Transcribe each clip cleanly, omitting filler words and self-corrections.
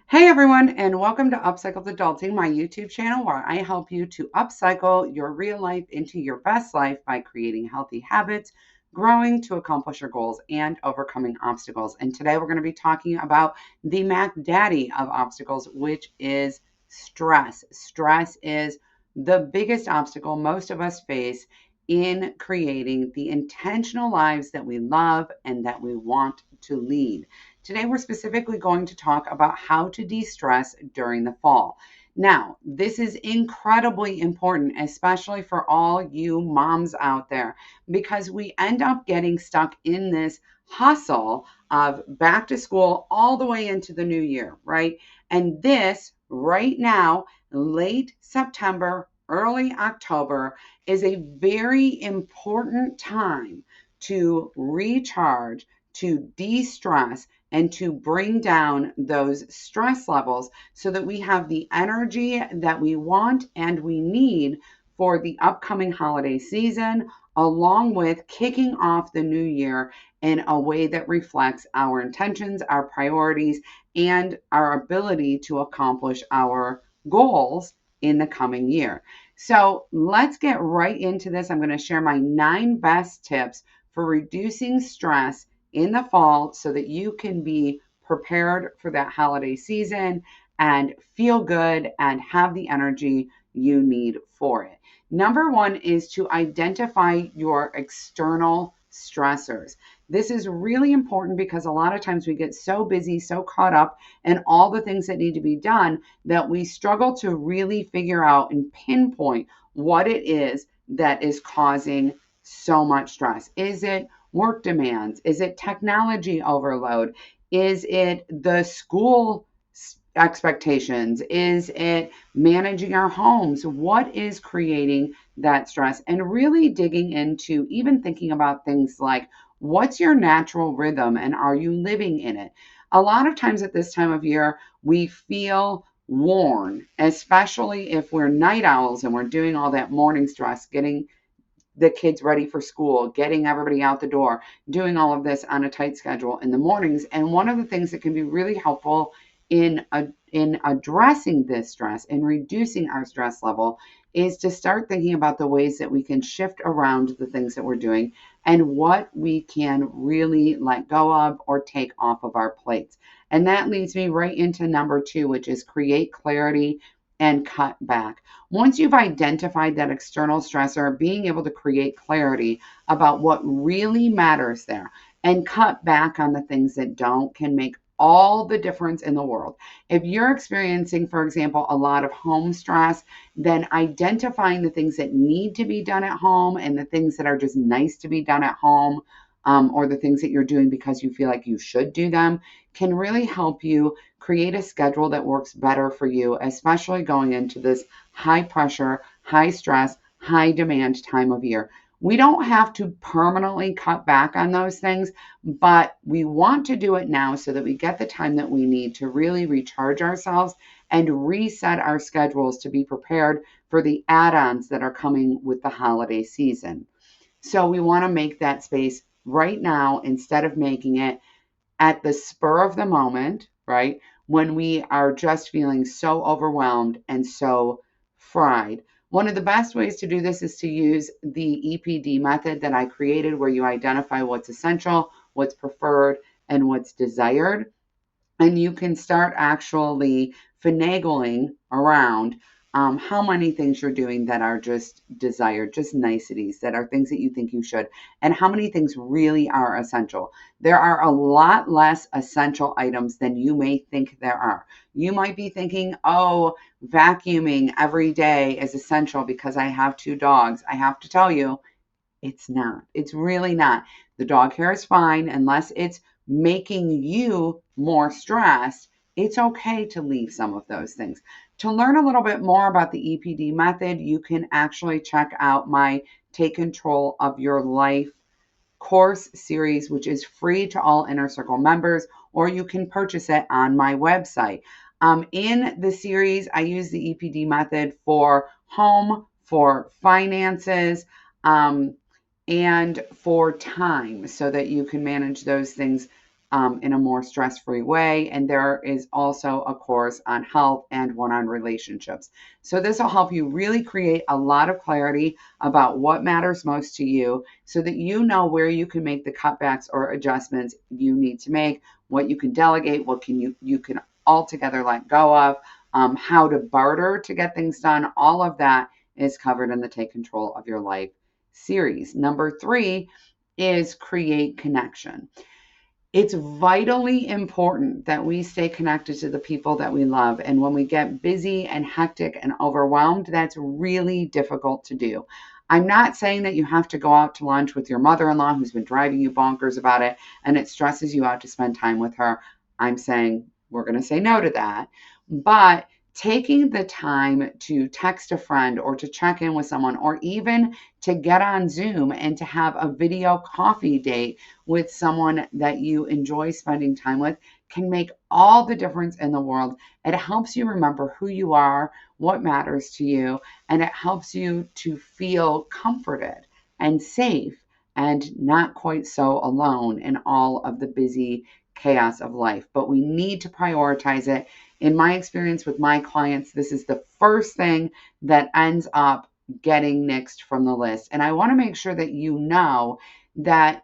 Hey everyone, and welcome to Upcycled Adulting, my YouTube channel where I help you to upcycle your real life into your best life by creating healthy habits, growing to accomplish your goals, and overcoming obstacles. And today we're going to be talking about the Mac Daddy of obstacles, which is stress. Stress is the biggest obstacle most of us face in creating the intentional lives that we love and that we want to lead. Today, we're specifically going to talk about how to de stress during the fall. Now, this is incredibly important, especially for all you moms out there, because we end up getting stuck in this hustle of back to school all the way into the new year, right? And this right now, late September, early October, is a very important time to recharge, to de stress, and to bring down those stress levels so that we have the energy that we want and we need for the upcoming holiday season, along with kicking off the new year in a way that reflects our intentions, our priorities, and our ability to accomplish our goals in the coming year. So let's get right into this. I'm going to share my 9 best tips for reducing stress in the fall so that you can be prepared for that holiday season and feel good and have the energy you need for it. Number one is to identify your external stressors. This is really important because a lot of times we get so busy, so caught up in all the things that need to be done that we struggle to really figure out and pinpoint what it is that is causing so much stress. Is it work demands? Is it technology overload? Is it the school expectations? Is it managing our homes? What is creating that stress? And really digging into even thinking about things like what's your natural rhythm and are you living in it? A lot of times at this time of year, we feel worn, especially if we're night owls and we're doing all that morning stress, getting the kids ready for school, getting everybody out the door, doing all of this on a tight schedule in the mornings. And one of the things that can be really helpful in addressing this stress and reducing our stress level is to start thinking about the ways that we can shift around the things that we're doing and what we can really let go of or take off of our plates. And that leads me right into number 2, which is create clarity and cut back. Once you've identified that external stressor, being able to create clarity about what really matters there and cut back on the things that don't can make all the difference in the world. If you're experiencing, for example, a lot of home stress, then identifying the things that need to be done at home and the things that are just nice to be done at home, or the things that you're doing because you feel like you should do them, can really help you create a schedule that works better for you, especially going into this high pressure, high stress, high demand time of year. We don't have to permanently cut back on those things, but we want to do it now so that we get the time that we need to really recharge ourselves and reset our schedules to be prepared for the add ons that are coming with the holiday season. So we want to make that space right now instead of making it at the spur of the moment, right? When we are just feeling so overwhelmed and so fried. One of the best ways to do this is to use the EPD method that I created, where you identify what's essential, what's preferred, and what's desired. And you can start actually finagling around how many things you're doing that are just desired, just niceties, that are things that you think you should, and how many things really are essential. There are a lot less essential items than you may think there are. You might be thinking, oh, vacuuming every day is essential because I have 2 dogs. I have to tell you, it's not. It's really not. The dog hair is fine unless it's making you more stressed. It's okay to leave some of those things. To learn a little bit more about the EPD method, you can actually check out my Take Control of Your Life course series, which is free to all Inner Circle members, or you can purchase it on my website. In the series, I use the EPD method for home, for finances, and for time so that you can manage those things in a more stress-free way. And there is also a course on health and one-on relationships. So this will help you really create a lot of clarity about what matters most to you so that you know where you can make the cutbacks or adjustments you need to make, what you can delegate, what you can altogether let go of, how to barter to get things done. All of that is covered in the Take Control of Your Life series. Number 3 is create connection. It's vitally important that we stay connected to the people that we love. And when we get busy and hectic and overwhelmed, that's really difficult to do. I'm not saying that you have to go out to lunch with your mother-in-law who's been driving you bonkers about it and it stresses you out to spend time with her. I'm saying we're going to say no to that. But taking the time to text a friend or to check in with someone or even to get on Zoom and to have a video coffee date with someone that you enjoy spending time with can make all the difference in the world. It helps you remember who you are, what matters to you, and it helps you to feel comforted and safe and not quite so alone in all of the busy chaos of life. But we need to prioritize it. In my experience with my clients, this is the first thing that ends up getting nixed from the list. And I want to make sure that you know that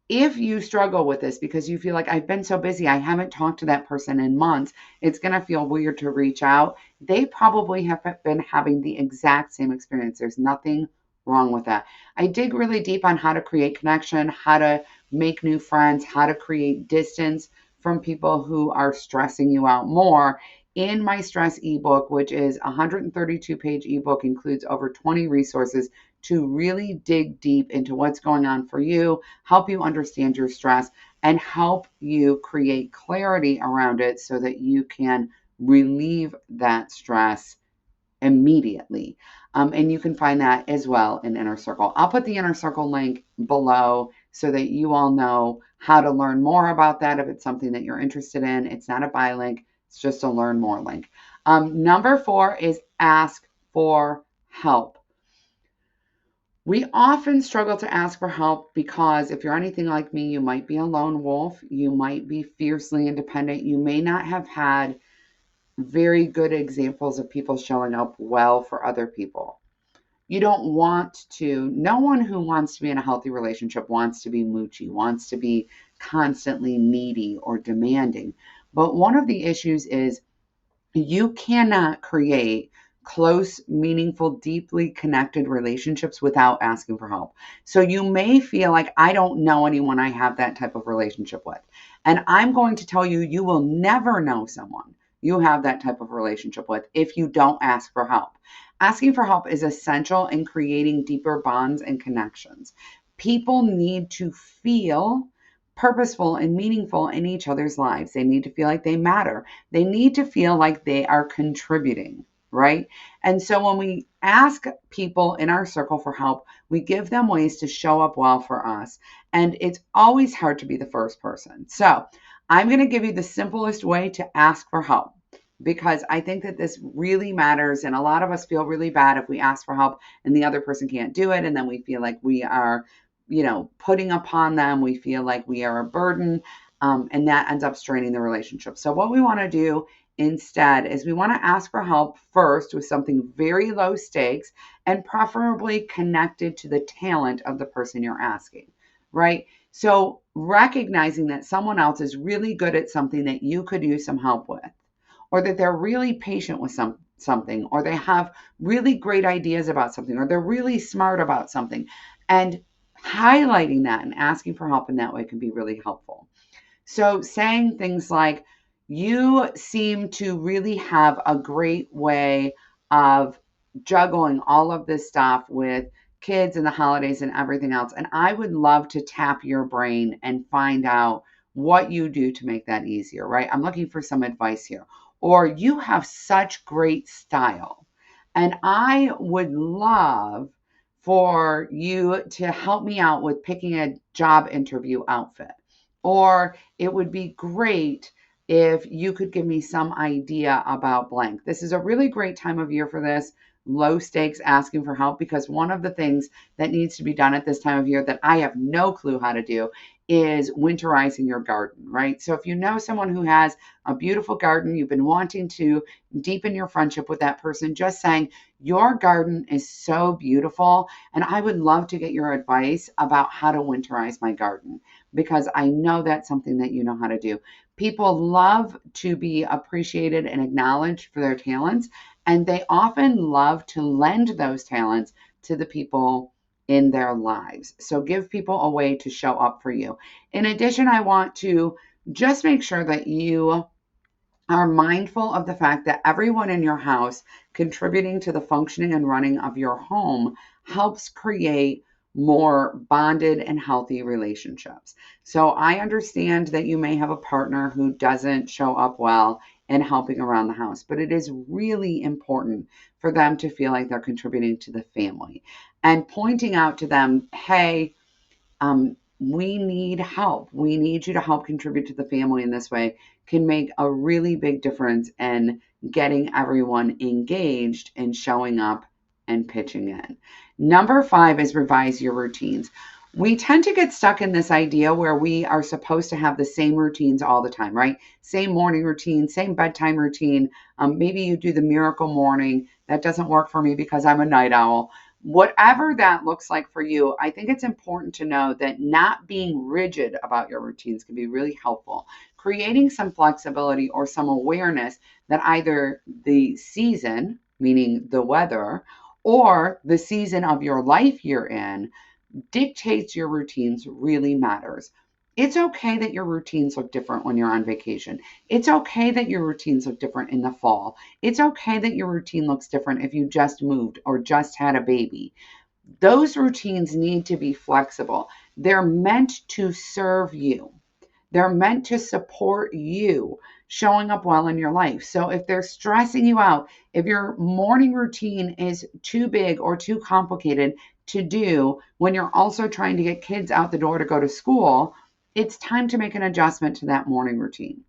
if you struggle with this because you feel like I've been so busy, I haven't talked to that person in months, it's going to feel weird to reach out. They probably have been having the exact same experience. There's nothing wrong with that. I dig really deep on how to create connection, how to make new friends, how to create distance from people who are stressing you out more in my stress ebook, which is a 132-page ebook, includes over 20 resources to really dig deep into what's going on for you, help you understand your stress, and help you create clarity around it so that you can relieve that stress immediately. And you can find that as well in Inner Circle. I'll put the Inner Circle link below so that you all know how to learn more about that if it's something that you're interested in. It's not a buy link, it's just a learn more link. Number 4 is ask for help. We often struggle to ask for help because if you're anything like me, you might be a lone wolf, you might be fiercely independent, you may not have had very good examples of people showing up well for other people. You don't want to, no one who wants to be in a healthy relationship wants to be moochy, wants to be constantly needy or demanding. But one of the issues is you cannot create close, meaningful, deeply connected relationships without asking for help. So you may feel like I don't know anyone I have that type of relationship with. And I'm going to tell you, you will never know someone you have that type of relationship with if you don't ask for help. Asking for help is essential in creating deeper bonds and connections. People need to feel purposeful and meaningful in each other's lives. They need to feel like they matter. They need to feel like they are contributing, right? And so when we ask people in our circle for help, we give them ways to show up well for us. And it's always hard to be the first person. So I'm going to give you the simplest way to ask for help because I think that this really matters. And a lot of us feel really bad if we ask for help and the other person can't do it. And then we feel like we are, putting upon them. We feel like we are a burden. And that ends up straining the relationship. So what we want to do instead is we want to ask for help first with something very low stakes and preferably connected to the talent of the person you're asking, right? So recognizing that someone else is really good at something that you could use some help with, or that they're really patient with something, or they have really great ideas about something, or they're really smart about something. And highlighting that and asking for help in that way can be really helpful. So saying things like, you seem to really have a great way of juggling all of this stuff with kids and the holidays and everything else. And I would love to tap your brain and find out what you do to make that easier, right? I'm looking for some advice here. Or you have such great style. And I would love for you to help me out with picking a job interview outfit. Or it would be great if you could give me some idea about blank. This is a really great time of year for this. Low stakes asking for help, because one of the things that needs to be done at this time of year that I have no clue how to do is winterizing your garden, right? So if you know someone who has a beautiful garden, you've been wanting to deepen your friendship with that person, just saying, your garden is so beautiful, and I would love to get your advice about how to winterize my garden, because I know that's something that you know how to do. People love to be appreciated and acknowledged for their talents, and they often love to lend those talents to the people in their lives. So give people a way to show up for you. In addition, I want to just make sure that you are mindful of the fact that everyone in your house contributing to the functioning and running of your home helps create more bonded and healthy relationships. So I understand that you may have a partner who doesn't show up well in helping around the house, but it is really important for them to feel like they're contributing to the family and pointing out to them, hey, we need help. We need you to help contribute to the family in this way, can make a really big difference in getting everyone engaged and showing up and pitching in. Number 5 is revise your routines. We tend to get stuck in this idea where we are supposed to have the same routines all the time, right? Same morning routine, same bedtime routine. Maybe you do the miracle morning. That doesn't work for me because I'm a night owl. Whatever that looks like for you, I think it's important to know that not being rigid about your routines can be really helpful. Creating some flexibility or some awareness that either the season, meaning the weather, or the season of your life you're in dictates your routines really matters. It's okay that your routines look different when you're on vacation. It's okay that your routines look different in the fall. It's okay that your routine looks different if you just moved or just had a baby. Those routines need to be flexible. They're meant to serve you. They're meant to support you showing up well in your life. So if they're stressing you out, if your morning routine is too big or too complicated to do when you're also trying to get kids out the door to go to school, it's time to make an adjustment to that morning routine.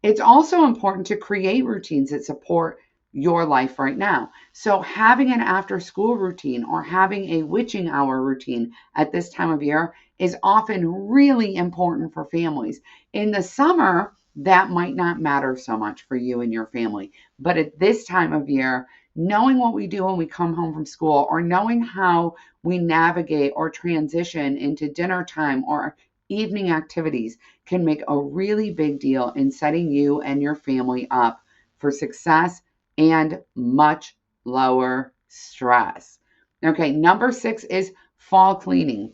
It's also important to create routines that support your life right now. So, having an after school routine or having a witching hour routine at this time of year is often really important for families. In the summer, that might not matter so much for you and your family. But at this time of year, knowing what we do when we come home from school or knowing how we navigate or transition into dinner time or evening activities can make a really big deal in setting you and your family up for success and much lower stress. Okay, number 6 is fall cleaning.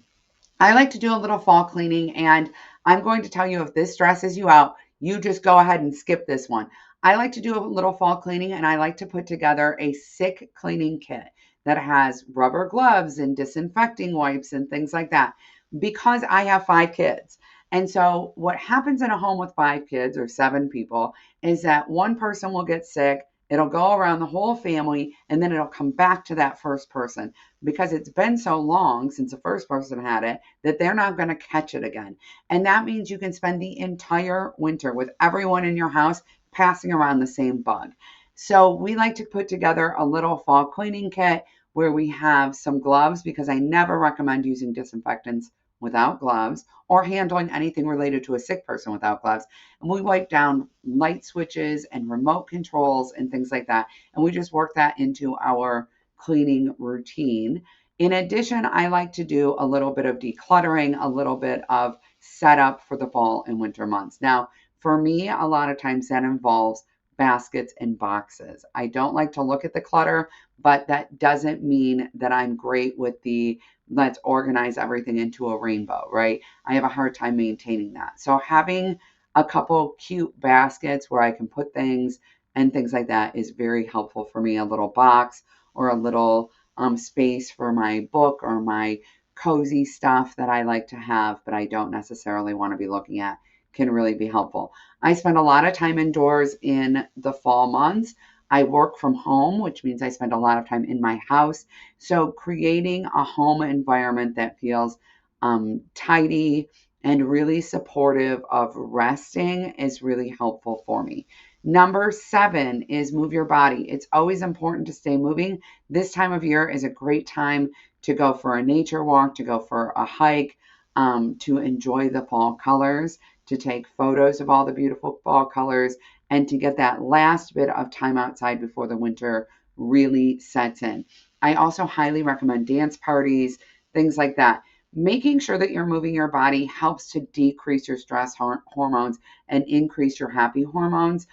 I like to do a little fall cleaning, and I'm going to tell you, if this stresses you out, you just go ahead and skip this one. I like to do a little fall cleaning, and I like to put together a sick cleaning kit that has rubber gloves and disinfecting wipes and things like that, because I have 5 kids. And so what happens in a home with 5 kids or 7 people is that one person will get sick, it'll go around the whole family, and then it'll come back to that first person, because it's been so long since the first person had it that they're not going to catch it again. And that means you can spend the entire winter with everyone in your house passing around the same bug. So we like to put together a little fall cleaning kit where we have some gloves, because I never recommend using disinfectants without gloves or handling anything related to a sick person without gloves. And we wipe down light switches and remote controls and things like that. And we just work that into our cleaning routine. In addition, I like to do a little bit of decluttering, a little bit of setup for the fall and winter months. Now, for me, a lot of times that involves baskets and boxes. I don't like to look at the clutter, but that doesn't mean that I'm great with the let's organize everything into a rainbow, right? I have a hard time maintaining that. So having a couple cute baskets where I can put things and things like that is very helpful for me. A little box or a little space for my book or my cozy stuff that I like to have, but I don't necessarily want to be looking at, can really be helpful. I spend a lot of time indoors in the fall months. I work from home, which means I spend a lot of time in my house. So creating a home environment that feels tidy and really supportive of resting is really helpful for me. Number 7 is move your body. It's always important to stay moving. This time of year is a great time to go for a nature walk, to go for a hike, to enjoy the fall colors, to take photos of all the beautiful fall colors, and to get that last bit of time outside before the winter really sets in. I also highly recommend dance parties, things like that. Making sure that you're moving your body helps to decrease your stress hormones and increase your happy hormones.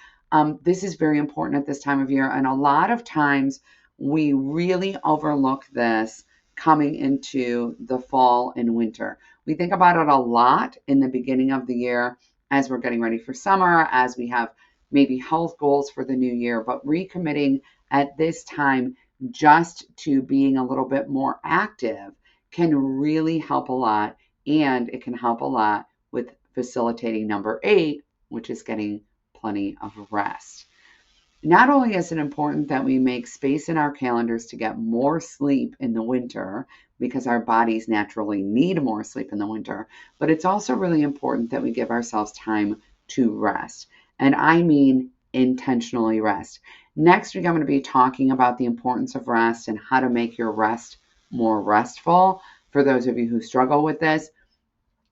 This is very important at this time of year. And a lot of times we really overlook this coming into the fall and winter. We think about it a lot in the beginning of the year as we're getting ready for summer, as we have maybe health goals for the new year, but recommitting at this time just to being a little bit more active can really help a lot. And it can help a lot with facilitating number 8, which is getting plenty of rest. Not only is it important that we make space in our calendars to get more sleep in the winter, because our bodies naturally need more sleep in the winter, but it's also really important that we give ourselves time to rest. And I mean intentionally rest. Next week, I'm going to be talking about the importance of rest and how to make your rest more restful for those of you who struggle with this.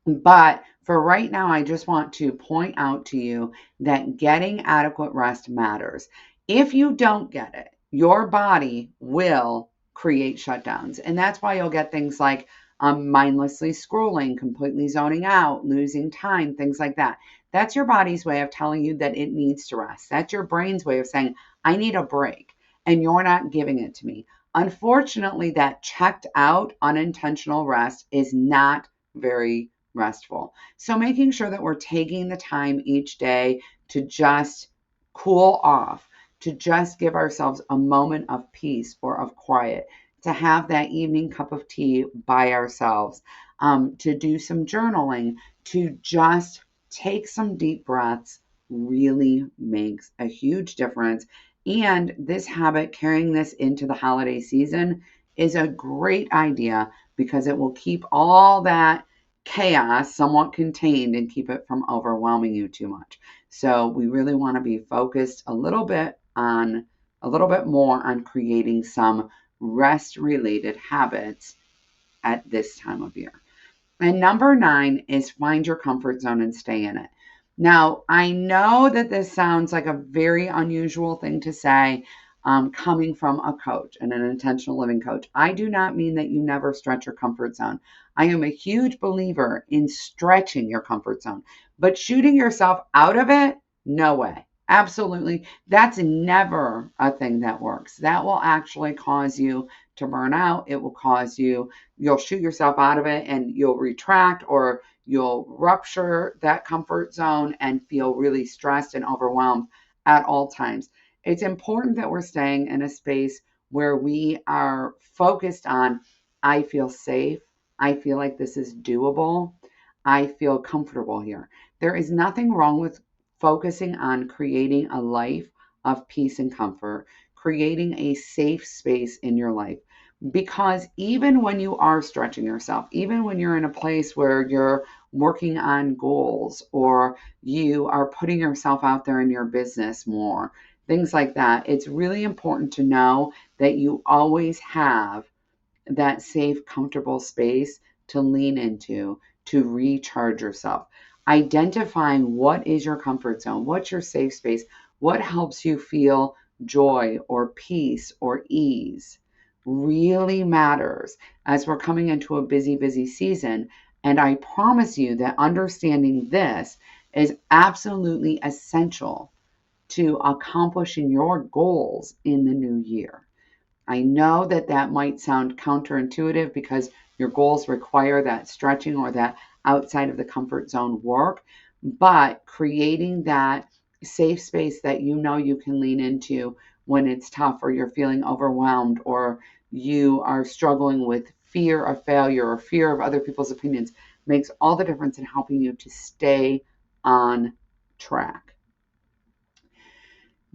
But for right now, I just want to point out to you that getting adequate rest matters. If you don't get it, your body will create shutdowns. And that's why you'll get things like mindlessly scrolling, completely zoning out, losing time, things like that. That's your body's way of telling you that it needs to rest. That's your brain's way of saying, I need a break, and you're not giving it to me. Unfortunately, that checked out, unintentional rest is not very restful. So making sure that we're taking the time each day to just cool off, to just give ourselves a moment of peace or of quiet, to have that evening cup of tea by ourselves, to do some journaling, to just take some deep breaths really makes a huge difference. And this habit, carrying this into the holiday season, is a great idea because it will keep all that chaos somewhat contained and keep it from overwhelming you too much. So we really want to be focused a little bit more on creating some rest related habits at this time of year. And number 9 is find your comfort zone and stay in it. Now, I know that this sounds like a very unusual thing to say, coming from a coach and an intentional living coach. I do not mean that you never stretch your comfort zone. I am a huge believer in stretching your comfort zone, but shooting yourself out of it, no way. Absolutely. That's never a thing that works. That will actually cause you to burn out. It will cause you'll shoot yourself out of it and you'll retract, or you'll rupture that comfort zone and feel really stressed and overwhelmed at all times. It's important that we're staying in a space where we are focused on, I feel safe. I feel like this is doable. I feel comfortable here. There is nothing wrong with focusing on creating a life of peace and comfort, creating a safe space in your life. Because even when you are stretching yourself, even when you're in a place where you're working on goals or you are putting yourself out there in your business more, things like that, it's really important to know that you always have that safe, comfortable space to lean into, to recharge yourself. Identifying what is your comfort zone, what's your safe space, what helps you feel joy or peace or ease really matters as we're coming into a busy, busy season. And I promise you that understanding this is absolutely essential to accomplishing your goals in the new year. I know that that might sound counterintuitive because your goals require that stretching or that outside of the comfort zone work, but creating that safe space that you know you can lean into when it's tough or you're feeling overwhelmed or you are struggling with fear of failure or fear of other people's opinions makes all the difference in helping you to stay on track.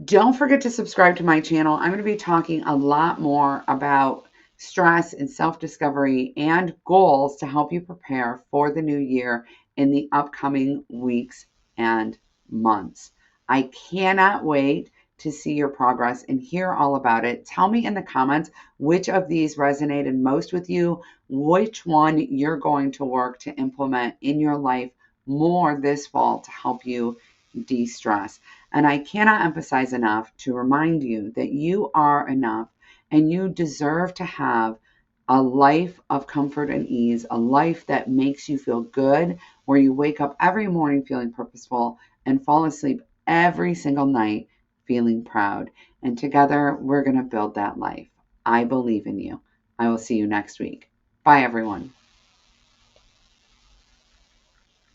Don't forget to subscribe to my channel. I'm going to be talking a lot more about stress and self-discovery and goals to help you prepare for the new year in the upcoming weeks and months. I cannot wait to see your progress and hear all about it. Tell me in the comments which of these resonated most with you, which one you're going to work to implement in your life more this fall to help you de-stress. And I cannot emphasize enough to remind you that you are enough and you deserve to have a life of comfort and ease, a life that makes you feel good, where you wake up every morning feeling purposeful and fall asleep every single night feeling proud. And together, we're going to build that life. I believe in you. I will see you next week. Bye, everyone.